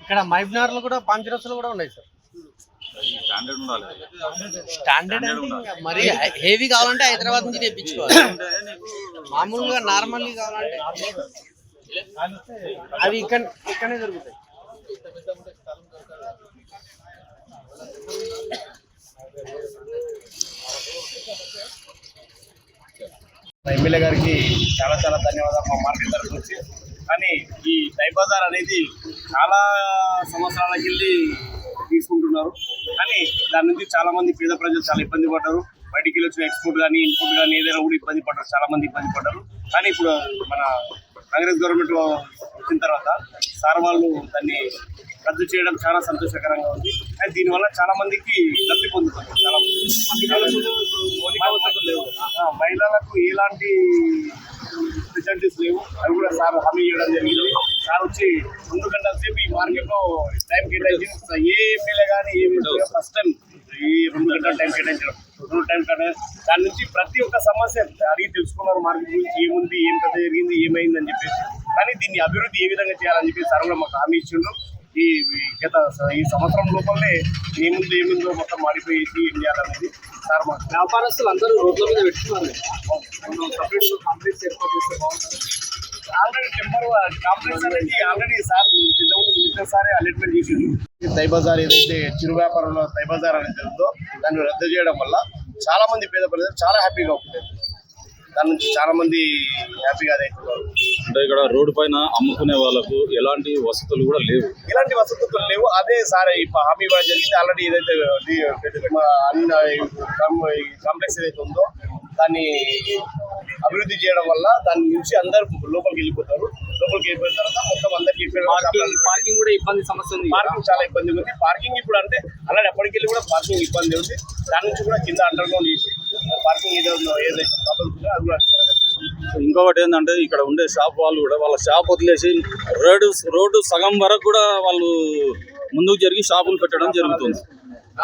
ఇక్కడ మైబ్నార్ లో కూడా పంచరసులు కూడా ఉన్నాయి సార్. స్టాండర్డ్ అంటే మరి హెవీ కావాలంటే హైదరాబాద్ నుంచి తెప్పించుకోవాలి. మామూలుగా నార్మల్లీ కావాలంటే అవి ఇక్కడనే దొరుకుతాయి. ఎమ్మెల్యే గారికి చాలా చాలా ధన్యవాదాలు మా మార్కెట్ తరఫు నుంచి. కానీ ఈ టైం బజార్ అనేది చాలా సంవత్సరాలకి వెళ్ళి తీసుకుంటున్నారు. కానీ దాని నుంచి చాలా మంది పేద ప్రజలు చాలా ఇబ్బంది పడ్డారు. బయటికి వెళ్ళి వచ్చిన ఎక్స్పోర్ట్ కానీ ఇన్పుట్ కానీ ఏదైనా కూడా ఇబ్బంది పడ్డారు, చాలా మంది ఇబ్బంది పడ్డారు. కానీ ఇప్పుడు మన కాంగ్రెస్ గవర్నమెంట్ వచ్చిన తర్వాత సార్ వాళ్ళు దాన్ని రద్దు చేయడం చాలా సంతోషకరంగా ఉంది. కానీ దీనివల్ల చాలా మందికి లబ్ధి పొందుతారు. చాలా మహిళలకు ఎలాంటి ఫెసిలిటీస్ లేవు, అవి కూడా సార్ హామీ ఇవ్వడం జరిగింది. సార్ వచ్చి 2 గంటల సేపు ఈ మార్కెట్లో టైం కేటాయించి ఏ ఎమ్మెల్యే కానీ ఫస్ట్ టైం ఈ 2 గంటల టైం కేటాయించడం, 2 టైం దాని నుంచి ప్రతి ఒక్క సమస్య అడిగి తెలుసుకున్నారు. మార్కెట్ గురించి ఏముంది, ఏం కథ జరిగింది, ఏమైంది అని చెప్పేసి. కానీ దీన్ని అభివృద్ధి ఏ విధంగా చేయాలని చెప్పి సార్ కూడా మాకు హామీ ఇచ్చిండు. ఈ సంవత్సరం లోపలనే ఏముందో మొత్తం మాడిపోయేసి ఏం చేయాలనేది సార్ మాకు. వ్యాపారస్తులు అందరూ రోడ్ల మీద పెట్టుకున్నారు. సపరేట్ కాంప్లెక్స్ ఏర్పాటు చేస్తే బాగుంటుంది. ఆల్రెడీ కాంప్లెక్స్ అనేది ఆల్రెడీ సార్ మినిస్టర్ సారే అలర్ట్మెంట్ చేసిండు. టై బజార్ ఏదైతే చిరు వ్యాపారంలో టై బజార్ అనేది ఉందో దాన్ని రద్దు చేయడం వల్ల చాలా మంది పేద ప్రజలు చాలా హ్యాపీగా ఉంటుంది. దాని నుంచి చాలా మంది హ్యాపీగా అవుతున్నారు. అంటే ఇక్కడ రోడ్డు పైన అమ్ముకునే వాళ్ళకు ఎలాంటి వసతులు కూడా లేవు. ఎలాంటి వసతులు లేవు. అదే సార్ హామీ ఇవ్వడం జరిగింది. ఆల్రెడీ ఏదైతే కాంప్లెక్స్ ఏదైతే ఉందో దాన్ని అభివృద్ధి చేయడం వల్ల దాని నుంచి అందరు లోపలికి వెళ్ళిపోతారు. లోపలికి వెళ్ళిపోయిన తర్వాత మొత్తం అందరికి పార్కింగ్ కూడా ఇబ్బంది సమస్య ఉంది. పార్కింగ్ చాలా ఇబ్బంది ఉంది. పార్కింగ్ ఇప్పుడు అంటే అలాగే ఎప్పటికి వెళ్ళి కూడా పార్కింగ్ ఇబ్బంది ఉంది. దాని నుంచి కూడా కింద అండర్ గ్రౌండ్ చేసి పార్కింగ్ ఏదైతే ప్రాబ్లమ్స్ ఉందో అది కూడా. ఇంకొకటి ఏంటంటే ఇక్కడ ఉండే షాప్ వాళ్ళు కూడా వాళ్ళ షాప్ వదిలేసి రోడ్డు సగం వరకు కూడా వాళ్ళు ముందుకు జరిగి షాపులు పెట్టడం జరుగుతుంది.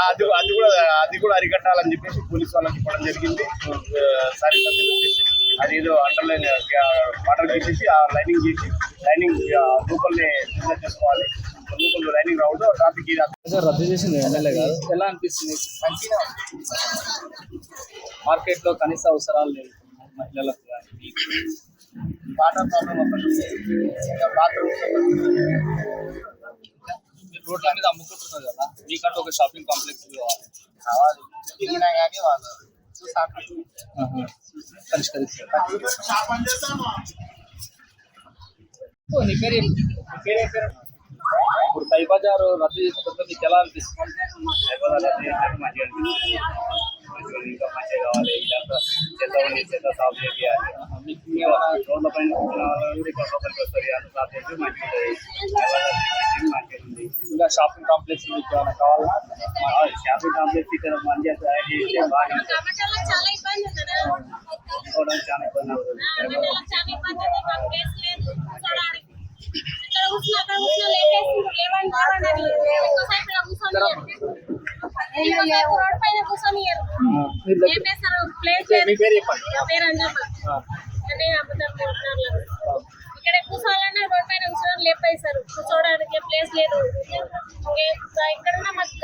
అది కూడా అరికట్టాలని చెప్పేసి పోలీసు వాళ్ళకి చెప్పడం జరిగింది. సారీ అది ఏదో అండర్లైన్ వాటర్ చేసేసి ఆ లైనింగ్ చేసి లైనింగ్ లోపలనే బిజినెస్ చేసుకోవాలి. లోపల లైనింగ్ రావడం ట్రాఫిక్ రద్దు చేసింది ఎమ్మెల్యే గారు. ఎలా అనిపిస్తుంది? మంచిగా మార్కెట్లో కనీస అవసరాలు లేవు మహిళలకు కానీ. వాటర్ ప్రాబ్లం రోడ్ల మీద అమ్ముకుంటున్నారు కదా, మీకంటే ఒక షాపింగ్ కాంప్లెక్స్ కావాలి. తిరిగినా కానీ వాళ్ళు పరిష్కరిస్తారు. ఇప్పుడు టై బజార్ రద్దు చేసిన మీకు ఎలా అనిపిస్తుంది? ఇంకా మంచిగా కావాలి. చెత్త సాఫ్ చేయాలి. మీకు రోడ్ల పైన ఇక్కడ లోపలికి వస్తుంది, అంత సాఫ్ చేసి మంచిగా ఉంది. ఇంకా షాపింగ్ కాంప్లెక్స్ మీకు ఏమైనా కావాలా? షాపింగ్ కాంప్లెక్స్ ఇక్కడ మంచిగా తయారు చేస్తే బాగా చాలా ఇబ్బంది చాలా ఇబ్బంది అవుతుంది. రోడ్ పైన కూర్చొని ఏం చేస్తారు ప్లేస్ లేదు. మీ పేరు చెప్పండి. నా పేరు అంజమ్మ. నేను అమ్ముతాను కూరగాయలు. ఇక్కడ కూర్చోవాలన్నా రోడ్ పైన కూర్చోవడం లేపేస్తారు, కూర్చోవడానికి ప్లేస్ లేదు. ఎక్కడన్నా మాకు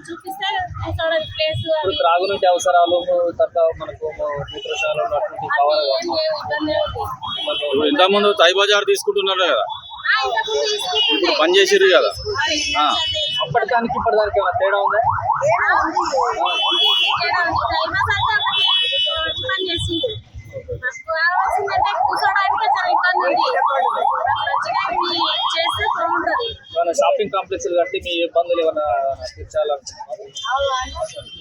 చూపిస్తే కూర్చోవడానికి ప్లేస్ అవి త్రాగునీటి అవసరాలు తర్వాత మనకు మూత్రశాలలు అటువంటి కావాలి కదా. ఏం లేవు, ఇబ్బంది అవుతుంది. ఇప్పుడు ఇంతకుముందు తై బజార్ తీసుకుంటున్నారు కదా, ఇంతకుముందు తీసుకుంటుండే. పని చేసిర్రు కదా. అప్పటిదానికి ఇప్పటిదానికి ఏమైనా తేడా ఉందా? తేడా ఉంది. పని చేసింది. నాకు కావాల్సిందంటే కూర్చోడానికి చాలా ఇబ్బంది ఉంది. నచ్చినవి చేస్తే బాగుంటుంది. ఏమైనా షాపింగ్ కాంప్లెక్స్ కట్టి మీ ఇబ్బందులు ఏమైనా తీర్చాలనుకుంటున్నారు? చాలా ఇబ్బంది ఉంది.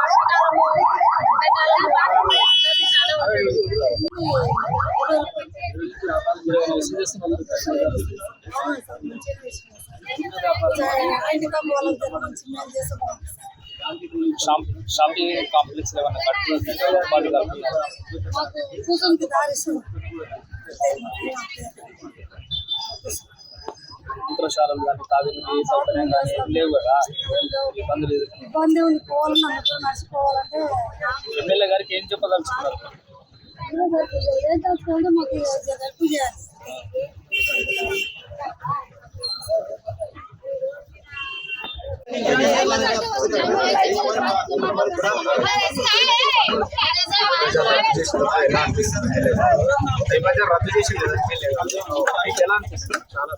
వర్షాకాలము చాలా షాపింగ్ కాంప్లెక్స్ ఏమైనా కట్టి ఇబ్బంది కలుగుతుందా? కూర్చొనికి దారిస్తుంది. మూత్రశాలలు కానీ తాగునీటి సౌకర్యం కానీ ఏం లేవు కదా, ఇబ్బందులు ఎదుర్కొంటున్నారు. ఇబ్బంది ఉంది. పోవాలన్నా నడుచుకోవాలంటే ఎమ్మెల్యే గారికి ఏం చెప్పదలుచుకున్నారు? ఏం తెలుసుకుంటే మాకు హెల్ప్ చేయాలి. తై బజార్ రద్దు చేసింది కదా మీకు ఎలా అనిపిస్తుంది? చాలా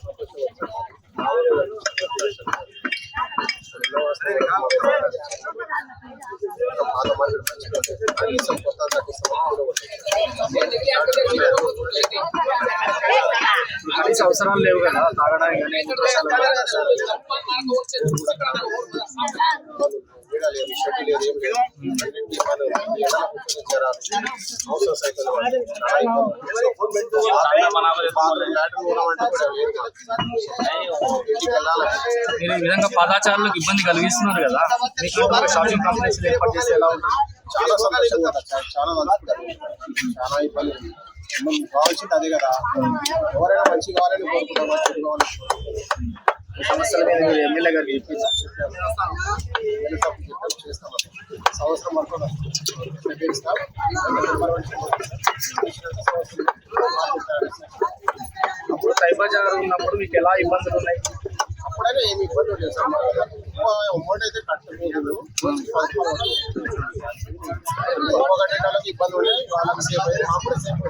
కనీస అవసరాలు లేవు కదా తాగడానికి కానీ మీరు ఈ విధంగా పాదాచారులకు ఇబ్బంది కలిగిస్తున్నారు కదా, మీకు షాపింగ్ కాంప్లెక్స్ ఏర్పాటు చేస్తే ఎలా ఉంటుంది? చాలా సంతోషంగా ఉంటుంది సార్. చాలా చాలా ఇబ్బంది. మనం కావాల్సింది అదే కదా, ఎవరైనా మంచి కావాలని కోరుకుంటాం, చెడు కావాలని ఈ సమస్యల మీద మీరు ఎమ్మెల్యే గారికి చేస్తాం. సంవత్సరం వరకు అప్పుడు తై బజార్ ఉన్నప్పుడు మీకు ఎలా ఇబ్బందులు ఉన్నాయి? అప్పుడైనా ఏమి ఇబ్బంది ఉండేది సార్. అమౌంట్ అయితే కట్టలేదు, కట్టడానికి ఇబ్బంది ఉండేది. వాళ్ళకి సేఫ్ అయితే మాకు కూడా సేఫ్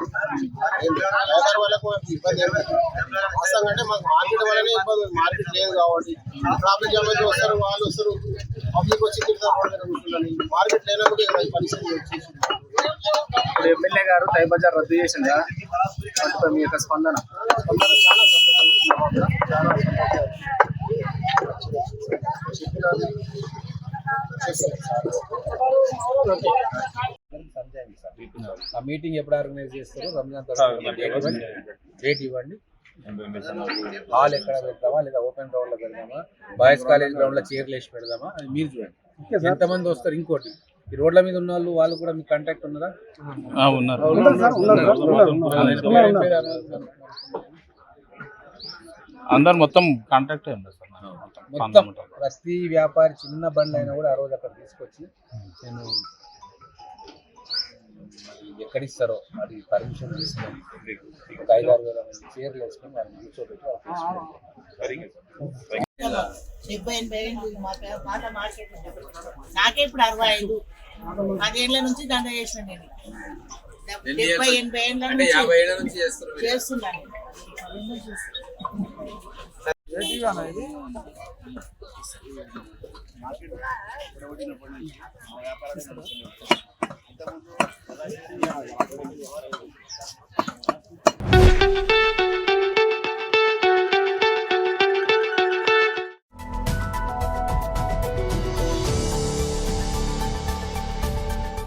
అయింది. వ్యాపార వాళ్ళకు ఇబ్బంది ఏమి వాస్తవంగా అంటే మాకు మార్కెట్ వల్లనే ఇబ్బంది ఉంది. మార్కెట్ లేదు కాబట్టి ట్రాఫిక్ జామ్ అయితే వస్తారు, వాళ్ళు వస్తారు, పబ్లిక్ వచ్చి తిరుగుతారు. మార్కెట్ లేనప్పుడు ఈ పరిస్థితి వచ్చేసి ఇప్పుడు ఎమ్మెల్యే గారు తై బజార్ రద్దు చేసిందా, వాటిపై మీ యొక్క స్పందన? చాలా సంతోషంగా చాలా చెప్పినది ఆ మీటింగ్ ఎప్పుడు ఆర్గనైజ్ చేస్తారో రంజాన్ తర్వాత డేట్ ఇవ్వండి. హాల్ ఎక్కడ పెడతామా లేదా ఓపెన్ గ్రౌండ్ లో పెడదామా, బాయ్స్ కాలేజ్ గ్రౌండ్ లో చైర్లు వేసి పెడదామా అది మీరు చూడండి. ఎంతమంది వస్తారు? ఇంకోటి ఈ రోడ్ల మీద ఉన్న వాళ్ళు కూడా మీకు కాంటాక్ట్ ఉన్నదా? అందరు మొత్తం కాంటాక్ట్ మొత్తం ప్రతి వ్యాపారి చిన్న బండ్లు అయినా కూడా ఆ రోజు అక్కడ తీసుకొచ్చి నేను ఎక్కడిస్తారో అది పర్మిషన్ తీసుకొని ఒక 5-6 వేల మంది చైర్లు వేసుకొని వాళ్ళని కూర్చోబెట్టి నాకే ఇప్పుడు 65 10 ఏళ్ళ నుంచి దండ చేసిన నేను 70-80 ఏళ్ళ నుంచి చేస్తున్నాను. వ్యాపారం